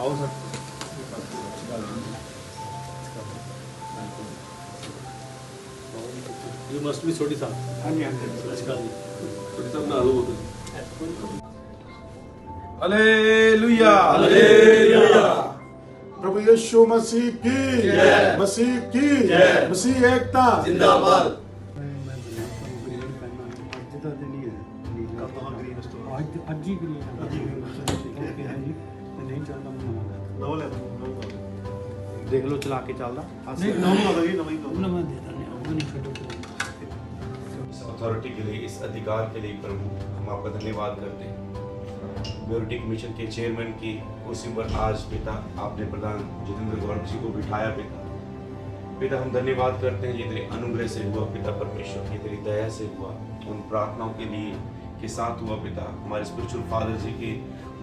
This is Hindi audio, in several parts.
आओ सर। यू मस्ट बी छोटी साहब। हाँ जी हाँ जी, छोटी साहब ना लो। Hallelujah hallelujah. प्रभु यीशु मसीह की जय, मसीह की जय, मसीह एकता जिंदाबाद। ਅੱਜ ਹੀ ਗ੍ਰੀਨ ਹੈ ਜੀ, ਨਹੀਂ ਚੱਲਦਾ ਦੇਖ ਲਓ ਚਲਾ ਕੇ ਚੱਲਦਾ ਨਹੀਂ ਨਵਾਂ ਦੇ ਦਿੰਦੇ ਉਹ ਨਹੀਂ ਛੱਡੋ। इस अथॉरिटी के लिए, इस अधिकार के लिए प्रभु हम आपका धन्यवाद करते हैं। ब्यूरोटिक मिशन के चेयरमैन की कुर्सी पर आज पिता आपने प्रधान जितेंद्र गौरव जी को बिठाया। पिता हम धन्यवाद करते हैं, ये तेरे अनुग्रह से हुआ पिता परमेश्वर, ये तेरी दया से हुआ, उन प्रार्थनाओं के लिए के साथ हुआ पिता, हमारे स्पिरिचुअल फादर जी के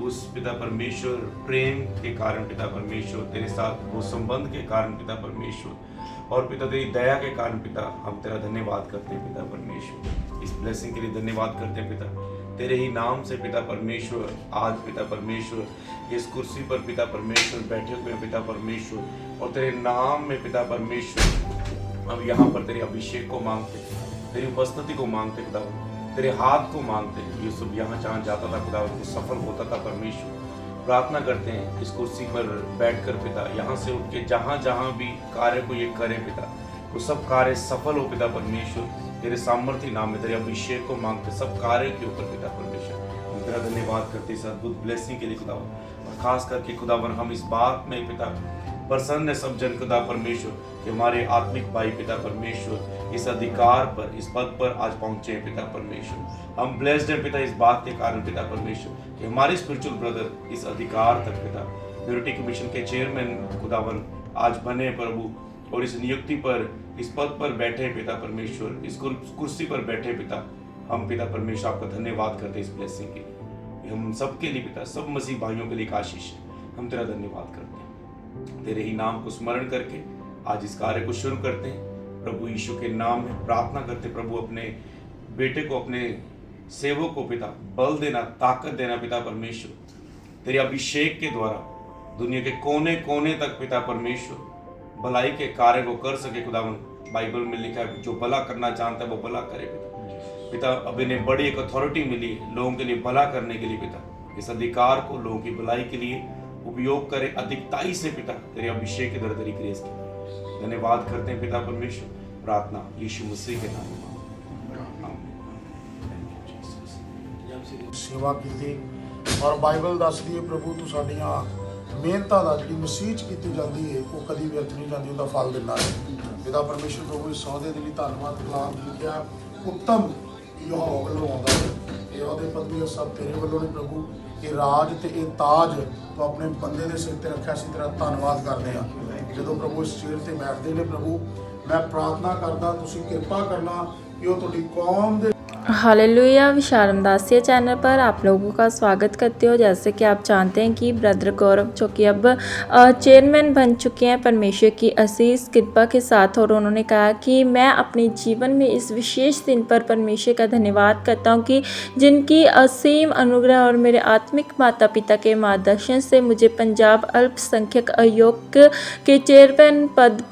उस पिता परमेश्वर प्रेम के कारण पिता परमेश्वर, तेरे साथ वो संबंध के कारण पिता परमेश्वर, और पिता तेरी दया के कारण पिता हम तेरा धन्यवाद करते हैं पिता परमेश्वर। इस ब्लेसिंग के लिए धन्यवाद करते हैं पिता, तेरे ही नाम से पिता परमेश्वर। आज पिता परमेश्वर इस कुर्सी पर पिता परमेश्वर बैठे हुए पिता परमेश्वर, और तेरे नाम में पिता परमेश्वर अब यहाँ पर तेरे अभिषेक को मांगते, तेरी उपस्थिति को मांगते पिता, तेरे हाथ को मांगते। ये सब यहाँ जहाँ जाता था पिता वो सफल होता था परमेश्वर। प्रार्थना करते हैं इस कुर्सी पर बैठकर पिता, यहाँ से उठ के जहाँ जहाँ भी कार्य को ये करे पिता, वो सब कार्य सफल हो पिता परमेश्वर। तेरे सामर्थ्य नाम में तेरे अभिषेक को मांगते सब कार्य के ऊपर पिता परमेश्वर हम तेरा धन्यवाद करते इस अद्भुत ब्लेसिंग के लिए खुदावन। और खास करके खुदावन हम इस बात में पिता प्रसन्न है सब जन खुदा परमेश्वर कि हमारे आत्मिक भाई पिता परमेश्वर इस अधिकार पर, इस पद पर आज पहुंचे हैं पिता परमेश्वर। हम ब्लेस्ड हैं पिता इस बात के कारण पिता परमेश्वर कि हमारे स्पिरिचुअल ब्रदर इस अधिकार तक पिता ब्यूरोटिक मिशन के चेयरमैन खुदावन आज बने प्रभु, और इस नियुक्ति पर, इस पद पर बैठे पिता परमेश्वर, इस कुर्सी पर बैठे पिता। हम पिता परमेश्वर आपका धन्यवाद करते इस ब्लेसिंग के लिए, हम सबके लिए पिता, सब मसीह भाइयों के लिए एक आशीष है। हम तेरा धन्यवाद करते हैं, तेरे ही नाम को स्मरण करके आज इस कार्य को शुरू करते हैं प्रभु यीशु के नाम में प्रार्थना करते। प्रभु अपने बेटे को, अपने सेवक को पिता बल देना, ताकत देना पिता परमेश्वर, तेरे अभिषेक के द्वारा दुनिया के कोने कोने तक पिता परमेश्वर भलाई के कार्य को कर सके खुदावन। बाइबल में लिखा है जो भला करना चाहता है वो भला करे पिता। पिता अब इन्हें बड़ी एक अथॉरिटी मिली है लोगों के लिए भला करने के लिए पिता, इस अधिकार को लोगों की भलाई के लिए उपयोग करे अधिकताई से पिता, तेरे अभिषेक के द्वारा तेरी ग्रेस के धन्यवाद करते हैं पिता परमेश्वर। प्रार्थना यीशु मसीह के नाम में। सेवा की और बाइबल दसदी है प्रभु तू साडियां ਮਿਹਨਤਾਂ ਦਾ ਜਿਹੜੀ ਮਸੀਹ 'ਚ ਕੀਤੀ ਜਾਂਦੀ ਹੈ ਉਹ ਕਦੀ ਵਿਅਰਥ ਨਹੀਂ ਜਾਂਦੀ, ਉਹਦਾ ਫਲ ਦਿੰਦਾ ਹੈ। ਪਿਤਾ ਪਰਮੇਸ਼ਰ ਪ੍ਰਭੂ ਇਸ ਸੌਦੇ ਦੇ ਲਈ ਧੰਨਵਾਦ। ਕਲਾਮ ਲਿਖਿਆ ਉੱਤਮ ਯਹੋਵਾ ਵੱਲੋਂ ਆਉਂਦਾ ਹੈ, ਇਹ ਉਹਦੇ ਪਦਵੀ ਸਭ ਤੇਰੇ ਵੱਲੋਂ ਨੇ ਪ੍ਰਭੂ। ਇਹ ਰਾਜ ਤੇ ਇਹ ਤਾਜ ਤੂੰ ਆਪਣੇ ਬੰਦੇ ਦੇ ਸਿਰ ਤੇ ਰੱਖਿਆ ਸੀ, ਤੇਰਾ ਧੰਨਵਾਦ ਕਰਦੇ ਹਾਂ। ਜਦੋਂ ਪ੍ਰਭੂ ਇਸ ਚੇਅਰ ਤੇ ਬੈਠਦੇ ਨੇ ਪ੍ਰਭੂ, ਮੈਂ प्रार्थना करदा ਤੁਸੀਂ ਕਿਰਪਾ ਕਰਨਾ कि वो ਤੁਹਾਡੀ कौम दे। हालेलुया। विशाल दासिया चैनल पर आप लोगों का स्वागत करते हो। जैसे कि आप जानते हैं कि ब्रदर गौरव जो कि अब चेयरमैन बन चुके हैं परमेश्वर की असीस कृपा के साथ, और उन्होंने कहा कि मैं अपने जीवन में इस विशेष दिन पर परमेश्वर का धन्यवाद करता हूं कि जिनकी असीम अनुग्रह और मेरे आत्मिक माता पिता के मार्गदर्शन से मुझे पंजाब अल्पसंख्यक आयोग के चेयरमैन पद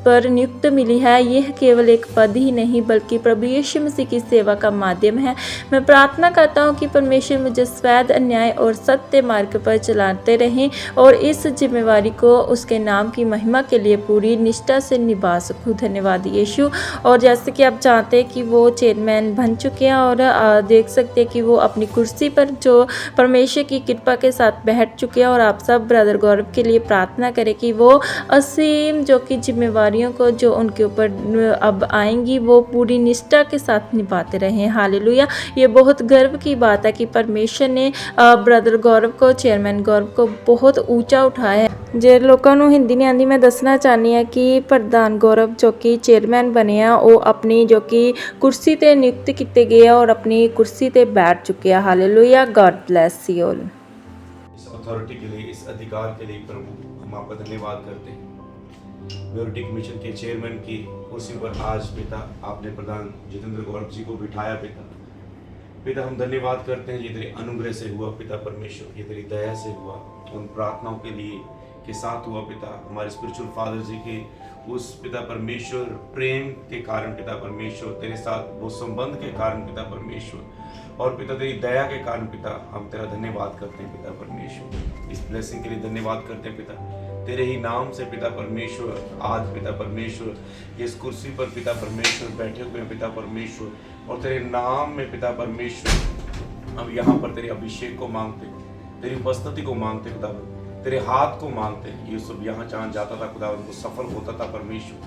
पर नियुक्त मिली है। यह केवल एक पद ही नहीं बल्कि प्रभु यीशु मसीह की सेवा का माध्यम है। मैं प्रार्थना करता हूँ कि परमेश्वर मुझे स्वैध अन्याय और सत्य मार्ग पर चलाते रहें और इस जिम्मेवारी को उसके नाम की महिमा के लिए पूरी निष्ठा से निभा सकूँ। धन्यवाद यीशु। और जैसे कि आप जानते हैं कि वो चेयरमैन बन चुके हैं और देख सकते हैं कि वो अपनी कुर्सी पर जो परमेश्वर की कृपा के साथ बैठ चुके हैं। और आप सब ब्रदर गौरव के लिए प्रार्थना करें कि वो असीम जो कि जिम्मेवारियों को जो उनके ऊपर अब आएंगी वो पूरी निष्ठा के साथ निभाते रहें। हालेलुया। ये बहुत गर्व की बात है कि परमेश्वर ने ब्रदर गौरव को, चेयरमैन गौरव को बहुत ऊंचा उठाया है। जे लोगों को हिंदी नहीं आती, मैं दसना चाहनी हाँ कि प्रधान गौरव जो कि चेयरमैन बने हैं वो अपनी जो कि कुर्सी ते नियुक्त किए गए और अपनी कुर्सी ते बैठ चुके हैं। Hallelujah. God bless you all. इस अथॉरिटी के लिए, इस अधिकार के लिए प्रभु हम आपका धन्यवाद करते हैं। ब्यूरोटिक मिशन के चेयरमैन की कुर्सी पर आज पिता आपने प्रधान जितेंद्र गौरव जी को बिठाया पिता। हम धन्यवाद करते हैं, ये तेरे अनुग्रह से हुआ पिता परमेश्वर, ये तेरी दया से हुआ, उन प्रार्थनाओं के लिए के साथ हुआ पिता, हमारे स्पिरिचुअल फादर जी के उस पिता परमेश्वर प्रेम के कारण पिता परमेश्वर, तेरे साथ वो संबंध के कारण पिता परमेश्वर, और पिता तेरी दया के कारण पिता हम तेरा धन्यवाद करते हैं पिता परमेश्वर। इस ब्लेसिंग के लिए धन्यवाद करते हैं पिता, तेरे ही नाम से पिता परमेश्वर। आज पिता परमेश्वर इस कुर्सी पर पिता परमेश्वर बैठे हुए हैं पिता परमेश्वर, और तेरे नाम में पिता परमेश्वर हम यहाँ पर तेरे अभिषेक को मांगते, तेरी उपस्थिति को मांगते खुदा, तेरे हाथ को मांगते हैं। ये सब यहाँ जहाँ जाता था खुदा उनको सफल होता था परमेश्वर।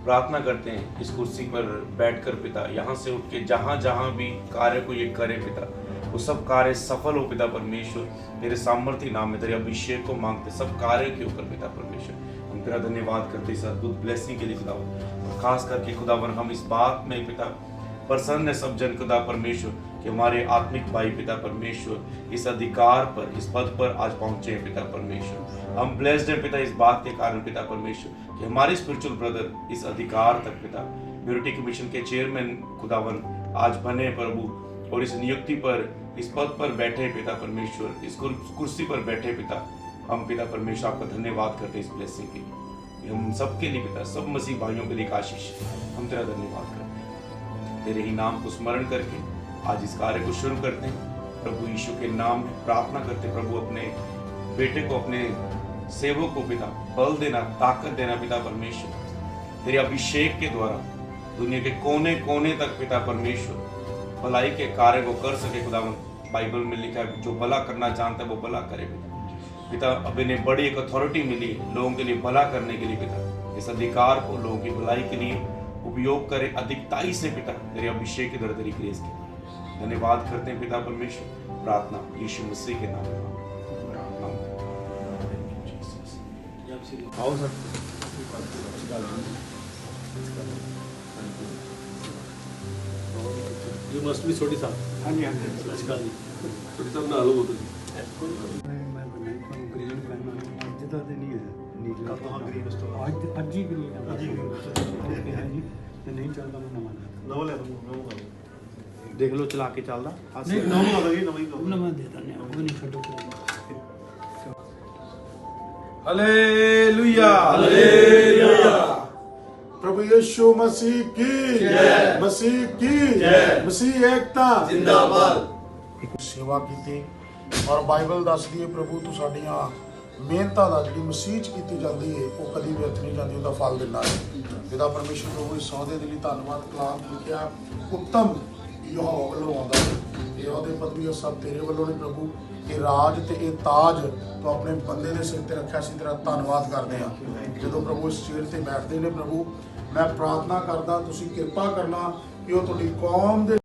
प्रार्थना करते हैं इस कुर्सी पर बैठकर पिता, यहाँ से उठ के जहाँ जहाँ भी कार्य को ये करे पिता, वो सब कार्य सफल हो पिता परमेश्वर। तेरे सामर्थ्य नाम में तेरे अभिषेक को मांगते सब कार्य के ऊपर पिता परमेश्वर। हम तेरा धन्यवाद करते इस अद्भुत ब्लेसिंग के लिए खुदावन, और खास करके खुदावन हम इस बात में पिता प्रसन्न है सब जन खुदा परमेश्वर कि हमारे आत्मिक भाई पिता परमेश्वर इस अधिकार पर, इस पद पर आज पहुंचे हैं पिता परमेश्वर। हम ब्लेस्ड हैं पिता इस बात के कारण पिता परमेश्वर कि हमारे स्पिरिचुअल ब्रदर इस अधिकार तक पिता म्यूरिटी कमीशन के चेयरमैन खुदावन आज बने प्रभु, और इस नियुक्ति पर, इस पद पर बैठे पिता परमेश्वर, इस कुर्सी पर बैठे पिता। हम पिता परमेश्वर आपका धन्यवाद करते हैं इस ब्लेसिंग के लिए, हम सबके लिए पिता, सब मसीह भाइयों के लिए एक आशीष, हम तेरा धन्यवाद करते हैं। तेरे ही नाम को स्मरण करके आज इस कार्य को शुरू करते हैं प्रभु यीशु के नाम में प्रार्थना करते प्रभु, अपने बेटे को, अपने सेवक को पिता बल देना, ताकत देना पिता परमेश्वर, तेरे अभिषेक के द्वारा दुनिया के कोने कोने तक पिता परमेश्वर भलाई के कार्य को कर सके खुदावन। बाइबल में लिखा है जो भला करना जानता है वो भला करे पिता। अब इन्हें बड़ी एक अथॉरिटी मिली है लोगों के लिए भला करने के लिए पिता, इस अधिकार को लोगों की भलाई के लिए उपयोग करे अधिकताई से पिता, तेरे अभिषेक के द्वारा, तेरी ग्रेस के धन्यवाद करते हैं पिता परमेश्वर। प्रार्थना यीशु मसीह के नाम में। आओ सर। You must be छोटी साहब। हाँ जी हाँ जी। नमस्कार जी। छोटी साहब ना लो बोलो जी। ग्रीन पहनना ਅੱਜ ਦਾ ਦਿਨ ਹੀ ਹੈ ਨੀਲਾ ਤਾਂ ਗ੍ਰੀਨ ਸਟੋਰ ਅੱਜ ਹੀ ਗ੍ਰੀਨ ਹੈ ਅੱਜ ਹੀ ਗ੍ਰੀਨ ਓਕੇ ਹੈ ਜੀ ਤੇ ਨਹੀਂ ਚੱਲਦਾ ਮੈਂ ਨਵਾਂ ਲੈ ਲਵਾਂ ਦੇਖ ਲਓ ਚਲਾ ਕੇ ਚੱਲਦਾ ਨਹੀਂ ਨਵਾਂ ਲਾ ਦੋਗੇ ਨਵਾਂ ਦੇ ਦਿੰਦੇ ਆ ਉਹ ਨਹੀਂ ਛੱਡੋ हालेलुया हालेलुया। प्रभु यीशु मसीह की जय, मसीह की जय, मसीह एकता जिंदाबाद। सेवा की और बाइबल दसदी है प्रभु तू साडियां ਮਿਹਨਤਾਂ ਦਾ ਜਿਹੜੀ ਮਸੀਹ 'ਚ ਕੀਤੀ ਜਾਂਦੀ ਹੈ ਉਹ ਕਦੀ ਵਿਅਰਥ ਨਹੀਂ ਜਾਂਦੀ, ਉਹਦਾ ਫਲ ਦਿੰਦਾ ਹੈ। ਪਿਤਾ ਪਰਮੇਸ਼ਰ ਪ੍ਰਭੂ ਇਸ ਸੌਦੇ ਦੇ ਲਈ ਧੰਨਵਾਦ। ਕਲਾਮ ਲਿਖਿਆ ਉੱਤਮ ਯਹੋਵਾ ਵੱਲੋਂ ਆਉਂਦਾ ਹੈ, ਇਹ ਉਹਦੇ ਪਦਵੀ ਸਭ ਤੇਰੇ ਵੱਲੋਂ ਨੇ ਪ੍ਰਭੂ। ਇਹ ਰਾਜ ਤੇ ਇਹ ਤਾਜ ਤੂੰ ਆਪਣੇ ਬੰਦੇ ਦੇ ਸਿਰ ਤੇ ਰੱਖਿਆ ਸੀ, ਤੇਰਾ ਧੰਨਵਾਦ ਕਰਦੇ ਹਾਂ। ਜਦੋਂ ਪ੍ਰਭੂ ਇਸ ਚੇਅਰ ਤੇ ਬੈਠਦੇ ਨੇ ਪ੍ਰਭੂ, ਮੈਂ ਪ੍ਰਾਰਥਨਾ ਕਰਦਾ ਤੁਸੀਂ ਕਿਰਪਾ ਕਰਨਾ ਕਿ ਉਹ ਤੁਹਾਡੀ ਕੌਮ ਦੇ